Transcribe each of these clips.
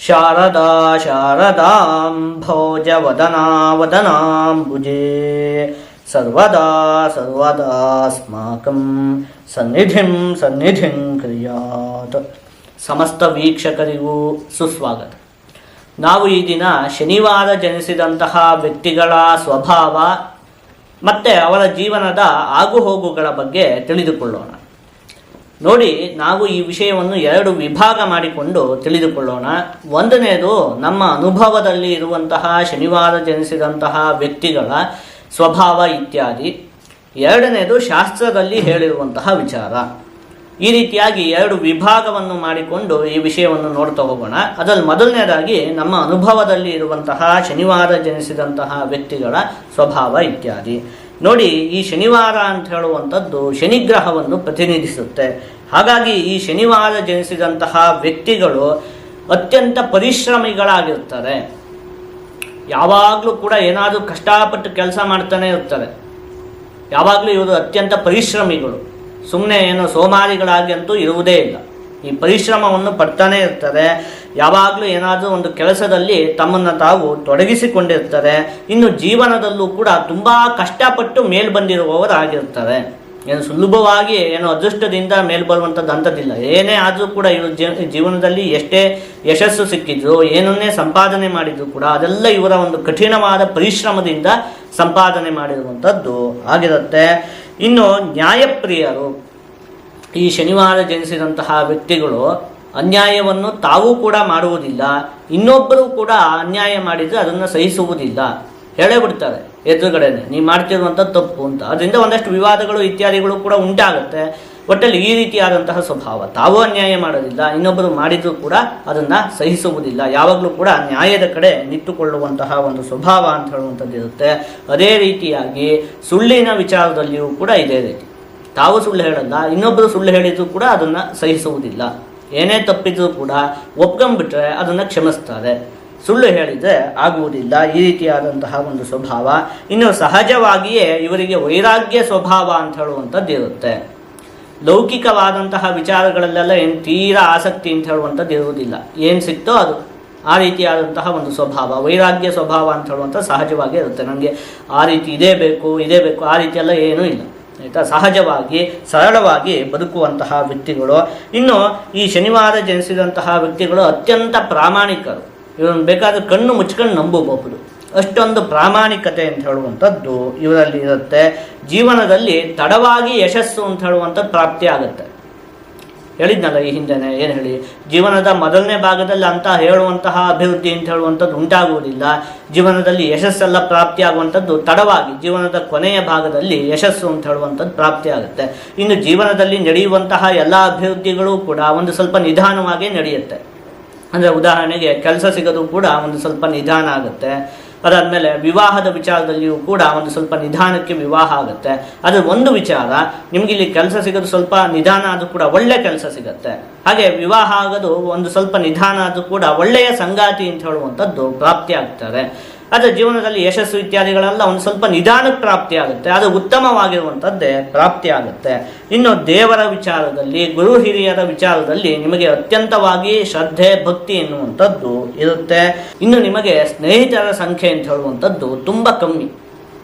ಶಾರದಾ ಶಾರದಾಂ ಭೋಜವದನಾವದನಾಂಬುಜೇ ಸರ್ವದಾ ಸರ್ವದಾಸ್ಮಾಕಂ ಸನ್ನಿಧಿಂ ಸನ್ನಿಧಿಂ ಕ್ರಿಯಾತ್. ಸಮಸ್ತ ವೀಕ್ಷಕರಿಗೂ ಸುಸ್ವಾಗತ. ನಾವು ಈ ದಿನ ಶನಿವಾರ ಜನಿಸಿದಂತಹ ವ್ಯಕ್ತಿಗಳ ಸ್ವಭಾವ ಮತ್ತು ಅವರ ಜೀವನದ ಆಗುಹೋಗುಗಳ ಬಗ್ಗೆ ತಿಳಿದುಕೊಳ್ಳೋಣ. ನೋಡಿ, ನಾವು ಈ ವಿಷಯವನ್ನು ಎರಡು ವಿಭಾಗ ಮಾಡಿಕೊಂಡು ತಿಳಿದುಕೊಳ್ಳೋಣ. ಒಂದನೇದು ನಮ್ಮ ಅನುಭವದಲ್ಲಿ ಇರುವಂತಹ ಶನಿವಾರ ಜನಿಸಿದಂತಹ ವ್ಯಕ್ತಿಗಳ ಸ್ವಭಾವ ಇತ್ಯಾದಿ. ಎರಡನೇದು ಶಾಸ್ತ್ರದಲ್ಲಿ ಹೇಳಿರುವಂತಹ ವಿಚಾರ. ಈ ರೀತಿಯಾಗಿ ಎರಡು ವಿಭಾಗವನ್ನು ಮಾಡಿಕೊಂಡು ಈ ವಿಷಯವನ್ನು ನೋಡ್ತಾ ಹೋಗೋಣ. ಅದರಲ್ಲಿ ಮೊದಲನೇದಾಗಿ ನಮ್ಮ ಅನುಭವದಲ್ಲಿ ಇರುವಂತಹ ಶನಿವಾರ ಜನಿಸಿದಂತಹ ವ್ಯಕ್ತಿಗಳ ಸ್ವಭಾವ ಇತ್ಯಾದಿ. ನೋಡಿ, ಈ ಶನಿವಾರ ಅಂತ ಹೇಳುವಂಥದ್ದು ಶನಿಗ್ರಹವನ್ನು ಪ್ರತಿನಿಧಿಸುತ್ತೆ. ಹಾಗಾಗಿ ಈ ಶನಿವಾರ ಜನಿಸಿದಂತಹ ವ್ಯಕ್ತಿಗಳು ಅತ್ಯಂತ ಪರಿಶ್ರಮಿಗಳಾಗಿರ್ತಾರೆ. ಯಾವಾಗಲೂ ಕೂಡ ಏನಾದರೂ ಕಷ್ಟಪಟ್ಟು ಕೆಲಸ ಮಾಡ್ತಾನೆ ಇರ್ತಾರೆ. ಯಾವಾಗಲೂ ಇವರು ಅತ್ಯಂತ ಪರಿಶ್ರಮಿಗಳು. ಸುಮ್ಮನೆ ಏನು ಸೋಮಾರಿಗಳಾಗಿ ಅಂತೂ ಇರುವುದೇ ಇಲ್ಲ. ಈ ಪರಿಶ್ರಮವನ್ನು ಪಡ್ತಾನೆ ಇರ್ತಾರೆ. ಯಾವಾಗಲೂ ಏನಾದರೂ ಒಂದು ಕೆಲಸದಲ್ಲಿ ತಮ್ಮನ್ನು ತಾವು ತೊಡಗಿಸಿಕೊಂಡಿರ್ತಾರೆ. ಇನ್ನು ಜೀವನದಲ್ಲೂ ಕೂಡ ತುಂಬ ಕಷ್ಟಪಟ್ಟು ಮೇಲ್ ಬಂದಿರುವವರಾಗಿರ್ತಾರೆ. ಏನು ಸುಲಭವಾಗಿ ಏನು ಅದೃಷ್ಟದಿಂದ ಮೇಲ್ ಬರುವಂಥದ್ದು ಅಂಥದ್ದಿಲ್ಲ. ಏನೇ ಆದರೂ ಕೂಡ ಇವರು ಜೀವನದಲ್ಲಿ ಎಷ್ಟೇ ಯಶಸ್ಸು ಸಿಕ್ಕಿದ್ರು, ಏನನ್ನೇ ಸಂಪಾದನೆ ಮಾಡಿದ್ರು ಕೂಡ ಅದೆಲ್ಲ ಇವರ ಒಂದು ಕಠಿಣವಾದ ಪರಿಶ್ರಮದಿಂದ ಸಂಪಾದನೆ ಮಾಡಿರುವಂಥದ್ದು ಆಗಿರುತ್ತೆ. ಇನ್ನು ನ್ಯಾಯಪ್ರಿಯರು. ಈ ಶನಿವಾರ ಜನಿಸಿದಂತಹ ವ್ಯಕ್ತಿಗಳು ಅನ್ಯಾಯವನ್ನು ತಾವೂ ಕೂಡ ಮಾಡುವುದಿಲ್ಲ, ಇನ್ನೊಬ್ಬರು ಕೂಡ ಅನ್ಯಾಯ ಮಾಡಿದರೆ ಅದನ್ನು ಸಹಿಸುವುದಿಲ್ಲ. ಹೇಳೇ ಬಿಡ್ತಾರೆ ಎದುರುಗಡೆನೆ, ನೀವು ಮಾಡ್ತಿರುವಂಥದ್ದು ತಪ್ಪು ಅಂತ. ಅದರಿಂದ ಒಂದಷ್ಟು ವಿವಾದಗಳು ಇತ್ಯಾದಿಗಳು ಕೂಡ ಉಂಟಾಗುತ್ತೆ. ಒಟ್ಟಲ್ಲಿ ಈ ರೀತಿಯಾದಂತಹ ಸ್ವಭಾವ. ತಾವೂ ಅನ್ಯಾಯ ಮಾಡೋದಿಲ್ಲ, ಇನ್ನೊಬ್ಬರು ಮಾಡಿದರೂ ಕೂಡ ಅದನ್ನು ಸಹಿಸುವುದಿಲ್ಲ. ಯಾವಾಗಲೂ ಕೂಡ ನ್ಯಾಯದ ಕಡೆ ನಿಂತುಕೊಳ್ಳುವಂತಹ ಒಂದು ಸ್ವಭಾವ ಅಂತ ಹೇಳುವಂಥದ್ದು ಇರುತ್ತೆ. ಅದೇ ರೀತಿಯಾಗಿ ಸುಳ್ಳಿನ ವಿಚಾರದಲ್ಲಿಯೂ ಕೂಡ ಇದೇ ರೀತಿ. ತಾವು ಸುಳ್ಳು ಹೇಳಲ್ಲ, ಇನ್ನೊಬ್ಬರು ಸುಳ್ಳು ಹೇಳಿದರೂ ಕೂಡ ಅದನ್ನು ಸಹಿಸುವುದಿಲ್ಲ. ಏನೇ ತಪ್ಪಿದ್ರೂ ಕೂಡ ಒಪ್ಕೊಂಡ್ಬಿಟ್ರೆ ಅದನ್ನು ಕ್ಷಮಿಸ್ತಾರೆ. ಸುಳ್ಳು ಹೇಳಿದರೆ ಆಗುವುದಿಲ್ಲ. ಈ ರೀತಿಯಾದಂತಹ ಒಂದು ಸ್ವಭಾವ. ಇನ್ನು ಸಹಜವಾಗಿಯೇ ಇವರಿಗೆ ವೈರಾಗ್ಯ ಸ್ವಭಾವ ಅಂತ ಹೇಳುವಂಥದ್ದು ಇರುತ್ತೆ. ಲೌಕಿಕವಾದಂತಹ ವಿಚಾರಗಳಲ್ಲೆಲ್ಲ ಏನು ತೀರಾ ಆಸಕ್ತಿ ಅಂತ ಹೇಳುವಂಥದ್ದು ಇರುವುದಿಲ್ಲ. ಏನು ಸಿಕ್ತೋ ಅದು, ಆ ರೀತಿಯಾದಂತಹ ಒಂದು ಸ್ವಭಾವ, ವೈರಾಗ್ಯ ಸ್ವಭಾವ ಅಂತ ಹೇಳುವಂಥದ್ದು ಸಹಜವಾಗಿ ಇರುತ್ತೆ. ನನಗೆ ಆ ರೀತಿ ಇದೇ ಬೇಕು ಆ ರೀತಿಯೆಲ್ಲ ಏನೂ ಇಲ್ಲ, ಆಯಿತಾ. ಸಹಜವಾಗಿ ಸರಳವಾಗಿ ಬದುಕುವಂತಹ ವ್ಯಕ್ತಿಗಳು. ಇನ್ನು ಈ ಶನಿವಾರ ಜನಿಸಿದಂತಹ ವ್ಯಕ್ತಿಗಳು ಅತ್ಯಂತ ಪ್ರಾಮಾಣಿಕರು. ಇವರನ್ನು ಬೇಕಾದರೆ ಕಣ್ಣು ಮುಚ್ಕೊಂಡು ನಂಬಬಹುದು, ಅಷ್ಟೊಂದು ಪ್ರಾಮಾಣಿಕತೆ ಅಂತ ಹೇಳುವಂಥದ್ದು ಇವರಲ್ಲಿ ಇರುತ್ತೆ. ಜೀವನದಲ್ಲಿ ತಡವಾಗಿ ಯಶಸ್ಸು ಅಂತ ಹೇಳುವಂಥದ್ದು ಪ್ರಾಪ್ತಿ ಆಗುತ್ತೆ. ಹೇಳಿದ್ನಲ್ಲ ಈ ಹಿಂದೆನೇ, ಏನು ಹೇಳಿ, ಜೀವನದ ಮೊದಲನೇ ಭಾಗದಲ್ಲಿ ಅಂತ ಹೇಳುವಂತಹ ಅಭಿವೃದ್ಧಿ ಅಂತ ಹೇಳುವಂಥದ್ದು ಉಂಟಾಗುವುದಿಲ್ಲ. ಜೀವನದಲ್ಲಿ ಯಶಸ್ಸೆಲ್ಲ ಪ್ರಾಪ್ತಿ ಆಗುವಂಥದ್ದು ತಡವಾಗಿ, ಜೀವನದ ಕೊನೆಯ ಭಾಗದಲ್ಲಿ ಯಶಸ್ಸು ಅಂತ ಹೇಳುವಂಥದ್ದು ಪ್ರಾಪ್ತಿ ಆಗುತ್ತೆ. ಇನ್ನು ಜೀವನದಲ್ಲಿ ನಡೆಯುವಂತಹ ಎಲ್ಲ ಅಭಿವೃದ್ಧಿಗಳು ಕೂಡ ಒಂದು ಸ್ವಲ್ಪ ನಿಧಾನವಾಗಿ ನಡೆಯುತ್ತೆ. ಅಂದರೆ ಉದಾಹರಣೆಗೆ ಕೆಲಸ ಸಿಗೋದು ಕೂಡ ಒಂದು ಸ್ವಲ್ಪ ನಿಧಾನ ಆಗುತ್ತೆ. ಅದಾದಮೇಲೆ ವಿವಾಹದ ವಿಚಾರದಲ್ಲಿಯೂ ಕೂಡ ಒಂದು ಸ್ವಲ್ಪ ನಿಧಾನಕ್ಕೆ ವಿವಾಹ ಆಗುತ್ತೆ. ಅದು ಒಂದು ವಿಚಾರ. ನಿಮಗಿಲ್ಲಿ ಕೆಲಸ ಸಿಗೋದು ಸ್ವಲ್ಪ ನಿಧಾನ ಆದರೂ ಕೂಡ ಒಳ್ಳೆಯ ಕೆಲಸ ಸಿಗುತ್ತೆ. ಹಾಗೆ ವಿವಾಹ ಆಗೋದು ಒಂದು ಸ್ವಲ್ಪ ನಿಧಾನ ಆದರೂ ಕೂಡ ಒಳ್ಳೆಯ ಸಂಗಾತಿ ಅಂತ ಹೇಳುವಂಥದ್ದು ಪ್ರಾಪ್ತಿ ಆಗ್ತಾರೆ. ಆದರೆ ಜೀವನದಲ್ಲಿ ಯಶಸ್ಸು ಇತ್ಯಾದಿಗಳೆಲ್ಲ ಒಂದು ಸ್ವಲ್ಪ ನಿಧಾನಕ್ಕೆ ಪ್ರಾಪ್ತಿ ಆಗುತ್ತೆ. ಅದು ಉತ್ತಮವಾಗಿರುವಂಥದ್ದೇ ಪ್ರಾಪ್ತಿ ಆಗುತ್ತೆ. ಇನ್ನು ದೇವರ ವಿಚಾರದಲ್ಲಿ, ಗುರು ಹಿರಿಯರ ವಿಚಾರದಲ್ಲಿ ನಿಮಗೆ ಅತ್ಯಂತವಾಗಿ ಶ್ರದ್ಧೆ ಭಕ್ತಿ ಎನ್ನುವಂಥದ್ದು ಇರುತ್ತೆ. ಇನ್ನು ನಿಮಗೆ ಸ್ನೇಹಿತರ ಸಂಖ್ಯೆ ಅಂತ ಹೇಳುವಂಥದ್ದು ತುಂಬ ಕಮ್ಮಿ.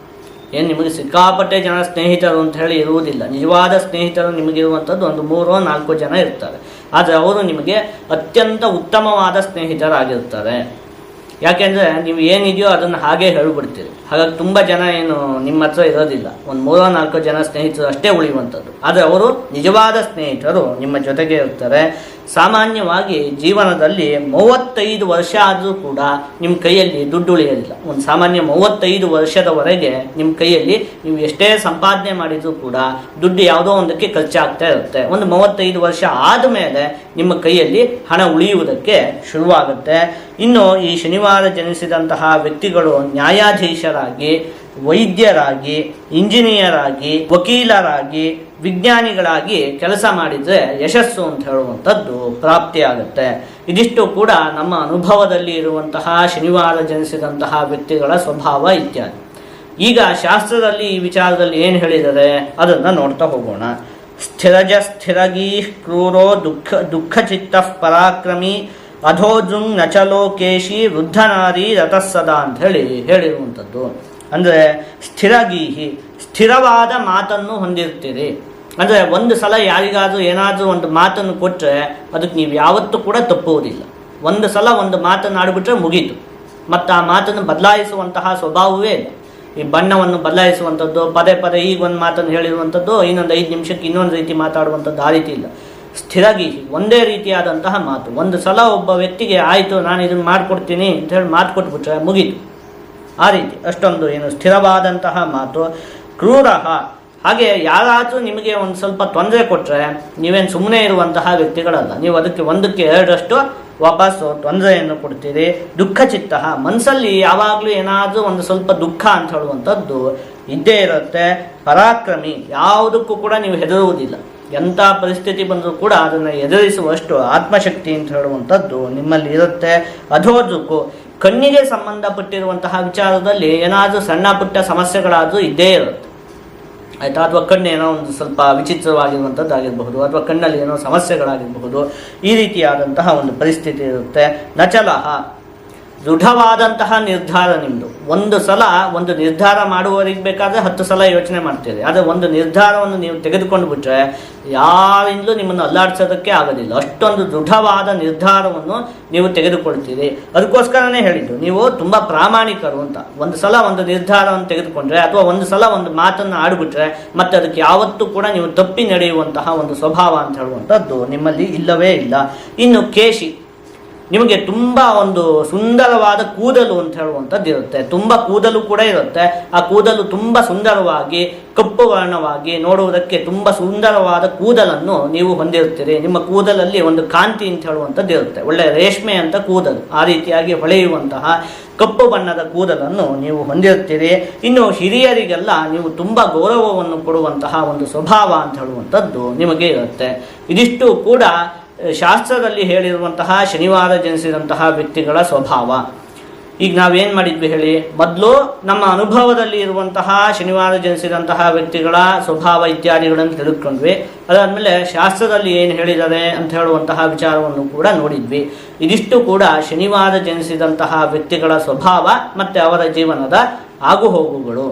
ಏನು ನಿಮಗೆ ಸಿಕ್ಕಾಪಟ್ಟೆ ಜನ ಸ್ನೇಹಿತರು ಅಂತ ಹೇಳಿ ಇರುವುದಿಲ್ಲ. ನಿಜವಾದ ಸ್ನೇಹಿತರು ನಿಮಗಿರುವಂಥದ್ದು ಒಂದು 3-4 ಜನ ಇರ್ತಾರೆ. ಆದರೆ ಅವರು ನಿಮಗೆ ಅತ್ಯಂತ ಉತ್ತಮವಾದ ಸ್ನೇಹಿತರಾಗಿರ್ತಾರೆ. ಯಾಕೆಂದರೆ ನೀವು ಏನಿದೆಯೋ ಅದನ್ನು ಹಾಗೇ ಹೇಳಿಬಿಡ್ತೀರಿ. ಹಾಗಾಗಿ ತುಂಬ ಜನ ಏನು ನಿಮ್ಮ ಹತ್ರ ಇರೋದಿಲ್ಲ. ಒಂದು 3-4 ಜನ ಸ್ನೇಹಿತರು ಅಷ್ಟೇ ಉಳಿಯುವಂಥದ್ದು. ಆದರೆ ಅವರು ನಿಜವಾದ ಸ್ನೇಹಿತರು ನಿಮ್ಮ ಜೊತೆಗೆ ಇರ್ತಾರೆ. ಸಾಮಾನ್ಯವಾಗಿ ಜೀವನದಲ್ಲಿ 35 ವರ್ಷ ಆದರೂ ಕೂಡ ನಿಮ್ಮ ಕೈಯಲ್ಲಿ ದುಡ್ಡು ಉಳಿಯೋದಿಲ್ಲ. ಒಂದು ಸಾಮಾನ್ಯ 35 ವರ್ಷದವರೆಗೆ ನಿಮ್ಮ ಕೈಯಲ್ಲಿ ನೀವು ಎಷ್ಟೇ ಸಂಪಾದನೆ ಮಾಡಿದರೂ ಕೂಡ ದುಡ್ಡು ಯಾವುದೋ ಒಂದಕ್ಕೆ ಖರ್ಚಾಗ್ತಾ ಇರುತ್ತೆ. ಒಂದು 35 ವರ್ಷ ಆದಮೇಲೆ ನಿಮ್ಮ ಕೈಯಲ್ಲಿ ಹಣ ಉಳಿಯುವುದಕ್ಕೆ ಶುರುವಾಗುತ್ತೆ. ಇನ್ನು ಈ ಶನಿವಾರ ಜನಿಸಿದಂತಹ ವ್ಯಕ್ತಿಗಳು ನ್ಯಾಯಾಧೀಶರಾಗಿ, ವೈದ್ಯರಾಗಿ, ಇಂಜಿನಿಯರ್ ಆಗಿ, ವಕೀಲರಾಗಿ, ವಿಜ್ಞಾನಿಗಳಾಗಿ ಕೆಲಸ ಮಾಡಿದರೆ ಯಶಸ್ಸು ಅಂತ ಹೇಳುವಂಥದ್ದು ಪ್ರಾಪ್ತಿಯಾಗುತ್ತೆ. ಇದಿಷ್ಟು ಕೂಡ ನಮ್ಮ ಅನುಭವದಲ್ಲಿ ಇರುವಂತಹ ಶನಿವಾರ ಜನಿಸಿದಂತಹ ವ್ಯಕ್ತಿಗಳ ಸ್ವಭಾವ ಇತ್ಯಾದಿ. ಈಗ ಶಾಸ್ತ್ರದಲ್ಲಿ ಈ ವಿಚಾರದಲ್ಲಿ ಏನು ಹೇಳಿದರೆ ಅದನ್ನು ನೋಡ್ತಾ ಹೋಗೋಣ. ಸ್ಥಿರಜ ಸ್ಥಿರಗೀ ಕ್ರೂರೋ ದುಃಖಚಿತ್ತ ಪರಾಕ್ರಮಿ ಅಧೋಜುಂಗ್ ನಚಲೋಕೇಶಿ ವೃದ್ಧನಾರಿ ರಥಸ್ಸದ ಅಂತ ಹೇಳಿರುವಂಥದ್ದು. ಅಂದರೆ ಸ್ಥಿರಗೀಹಿ, ಸ್ಥಿರವಾದ ಮಾತನ್ನು ಹೊಂದಿರ್ತೀರಿ. ಅಂದರೆ ಒಂದು ಸಲ ಯಾರಿಗಾದರೂ ಏನಾದರೂ ಒಂದು ಮಾತನ್ನು ಕೊಟ್ಟರೆ ಅದಕ್ಕೆ ನೀವು ಯಾವತ್ತೂ ಕೂಡ ತಪ್ಪುವುದಿಲ್ಲ. ಒಂದು ಸಲ ಒಂದು ಮಾತನ್ನು ಆಡಿಬಿಟ್ರೆ ಮುಗೀತು, ಮತ್ತು ಆ ಮಾತನ್ನು ಬದಲಾಯಿಸುವಂತಹ ಸ್ವಭಾವವೇ ಇಲ್ಲ. ಈ ಬಣ್ಣವನ್ನು ಬದಲಾಯಿಸುವಂಥದ್ದು, ಪದೇ ಪದೇ ಈಗ ಒಂದು ಮಾತನ್ನು ಹೇಳಿರುವಂಥದ್ದು ಇನ್ನೊಂದು 5 ನಿಮಿಷಕ್ಕೆ ಇನ್ನೊಂದು ರೀತಿ ಮಾತಾಡುವಂಥದ್ದು, ಆ ರೀತಿ ಇಲ್ಲ. ಸ್ಥಿರಗೀಹಿ, ಒಂದೇ ರೀತಿಯಾದಂತಹ ಮಾತು. ಒಂದು ಸಲ ಒಬ್ಬ ವ್ಯಕ್ತಿಗೆ ಆಯಿತು ನಾನು ಇದನ್ನು ಮಾಡಿಕೊಡ್ತೀನಿ ಅಂತ ಹೇಳಿ ಮಾತು ಕೊಟ್ಬಿಟ್ರೆ ಮುಗೀತು, ಆ ರೀತಿ. ಅಷ್ಟೊಂದು ಸ್ಥಿರವಾದಂತಹ ಮಾತು. ಕ್ರೂರಃ, ಹಾಗೆ ಯಾರಾದರೂ ನಿಮಗೆ ಒಂದು ಸ್ವಲ್ಪ ತೊಂದರೆ ಕೊಟ್ಟರೆ ನೀವೇನು ಸುಮ್ಮನೆ ಇರುವಂತಹ ವ್ಯಕ್ತಿಗಳಲ್ಲ. ನೀವು ಅದಕ್ಕೆ 1ಕ್ಕೆ 2ರಷ್ಟು ವಾಪಸ್ಸು ತೊಂದರೆಯನ್ನು ಕೊಡ್ತೀರಿ. ದುಃಖ ಚಿತ್ತ, ಮನಸ್ಸಲ್ಲಿ ಯಾವಾಗಲೂ ಏನಾದರೂ ಒಂದು ಸ್ವಲ್ಪ ದುಃಖ ಅಂತ ಹೇಳುವಂಥದ್ದು ಇದ್ದೇ ಇರುತ್ತೆ. ಪರಾಕ್ರಮಿ, ಯಾವುದಕ್ಕೂ ಕೂಡ ನೀವು ಹೆದರುವುದಿಲ್ಲ. ಎಂಥ ಪರಿಸ್ಥಿತಿ ಬಂದರೂ ಕೂಡ ಅದನ್ನು ಎದುರಿಸುವಷ್ಟು ಆತ್ಮಶಕ್ತಿ ಅಂತ ಹೇಳುವಂಥದ್ದು ನಿಮ್ಮಲ್ಲಿ ಇರುತ್ತೆ. ಅಧೋಜುಕು, ಕಣ್ಣಿಗೆ ಸಂಬಂಧಪಟ್ಟಿರುವಂತಹ ವಿಚಾರದಲ್ಲಿ ಏನಾದರೂ ಸಣ್ಣ ಪುಟ್ಟ ಸಮಸ್ಯೆಗಳಾದರೂ ಇದ್ದೇ ಇರುತ್ತೆ, ಆಯಿತಾ. ಅಥವಾ ಕಣ್ಣೇನೋ ಒಂದು ಸ್ವಲ್ಪ ವಿಚಿತ್ರವಾಗಿರುವಂಥದ್ದು ಆಗಿರಬಹುದು, ಅಥವಾ ಕಣ್ಣಲ್ಲಿ ಏನೋ ಸಮಸ್ಯೆಗಳಾಗಿರಬಹುದು. ಈ ರೀತಿಯಾದಂತಹ ಒಂದು ಪರಿಸ್ಥಿತಿ ಇರುತ್ತೆ. ನಚಲಹ, ದೃಢವಾದಂತಹ ನಿರ್ಧಾರ ನಿಮ್ಮದು. ಒಂದು ಸಲ ಒಂದು ನಿರ್ಧಾರ ಮಾಡುವವರಿಗೆ ಬೇಕಾದರೆ 10 ಸಲ ಯೋಚನೆ ಮಾಡ್ತೀರಿ. ಆದರೆ ಒಂದು ನಿರ್ಧಾರವನ್ನು ನೀವು ತೆಗೆದುಕೊಂಡು ಬಿಟ್ಟರೆ ಯಾರಿಂದಲೂ ನಿಮ್ಮನ್ನು ಅಲ್ಲಾಡಿಸೋದಕ್ಕೆ ಆಗೋದಿಲ್ಲ. ಅಷ್ಟೊಂದು ದೃಢವಾದ ನಿರ್ಧಾರವನ್ನು ನೀವು ತೆಗೆದುಕೊಳ್ತೀರಿ. ಅದಕ್ಕೋಸ್ಕರನೇ ಹೇಳಿದ್ದು ನೀವು ತುಂಬ ಪ್ರಾಮಾಣಿಕರು ಅಂತ. ಒಂದು ಸಲ ಒಂದು ನಿರ್ಧಾರವನ್ನು ತೆಗೆದುಕೊಂಡ್ರೆ ಅಥವಾ ಒಂದು ಸಲ ಒಂದು ಮಾತನ್ನು ಆಡಿಬಿಟ್ರೆ ಮತ್ತೆ ಅದಕ್ಕೆ ಯಾವತ್ತೂ ಕೂಡ ನೀವು ತಪ್ಪಿ ನಡೆಯುವಂತಹ ಒಂದು ಸ್ವಭಾವ ಅಂತ ಹೇಳುವಂಥದ್ದು ನಿಮ್ಮಲ್ಲಿ ಇಲ್ಲವೇ ಇಲ್ಲ. ಇನ್ನು ಕೇಶಿ, ನಿಮಗೆ ತುಂಬ ಒಂದು ಸುಂದರವಾದ ಕೂದಲು ಅಂತ ಹೇಳುವಂಥದ್ದು ಇರುತ್ತೆ. ತುಂಬ ಕೂದಲು ಕೂಡ ಇರುತ್ತೆ. ಆ ಕೂದಲು ತುಂಬ ಸುಂದರವಾಗಿ ಕಪ್ಪು ವರ್ಣವಾಗಿ ನೋಡುವುದಕ್ಕೆ ತುಂಬ ಸುಂದರವಾದ ಕೂದಲನ್ನು ನೀವು ಹೊಂದಿರ್ತೀರಿ. ನಿಮ್ಮ ಕೂದಲಲ್ಲಿ ಒಂದು ಕಾಂತಿ ಅಂತ ಹೇಳುವಂಥದ್ದು ಇರುತ್ತೆ. ಒಳ್ಳೆಯ ರೇಷ್ಮೆ ಅಂತ ಕೂದಲು, ಆ ರೀತಿಯಾಗಿ ಹೊಳೆಯುವಂತಹ ಕಪ್ಪು ಬಣ್ಣದ ಕೂದಲನ್ನು ನೀವು ಹೊಂದಿರ್ತೀರಿ. ಇನ್ನು ಹಿರಿಯರಿಗೆಲ್ಲ ನೀವು ತುಂಬ ಗೌರವವನ್ನು ಕೊಡುವಂತಹ ಒಂದು ಸ್ವಭಾವ ಅಂತ ಹೇಳುವಂಥದ್ದು ನಿಮಗೆ ಇರುತ್ತೆ. ಇದಿಷ್ಟು ಕೂಡ ಶಾಸ್ತ್ರದಲ್ಲಿ ಹೇಳಿರುವಂತಹ ಶನಿವಾರ ಜನಿಸಿದಂತಹ ವ್ಯಕ್ತಿಗಳ ಸ್ವಭಾವ. ಈಗ ನಾವೇನು ಮಾಡಿದ್ವಿ ಹೇಳಿ, ಮೊದಲು ನಮ್ಮ ಅನುಭವದಲ್ಲಿ ಇರುವಂತಹ ಶನಿವಾರ ಜನಿಸಿದಂತಹ ವ್ಯಕ್ತಿಗಳ ಸ್ವಭಾವ ಇತ್ಯಾದಿಗಳನ್ನು ತಿಳಿದುಕೊಂಡ್ವಿ. ಅದಾದಮೇಲೆ ಶಾಸ್ತ್ರದಲ್ಲಿ ಏನು ಹೇಳಿದ್ದಾರೆ ಅಂತ ಹೇಳುವಂತಹ ವಿಚಾರವನ್ನು ಕೂಡ ನೋಡಿದ್ವಿ. ಇದಿಷ್ಟು ಕೂಡ ಶನಿವಾರ ಜನಿಸಿದಂತಹ ವ್ಯಕ್ತಿಗಳ ಸ್ವಭಾವ ಮತ್ತು ಅವರ ಜೀವನದ ಆಗುಹೋಗುಗಳು.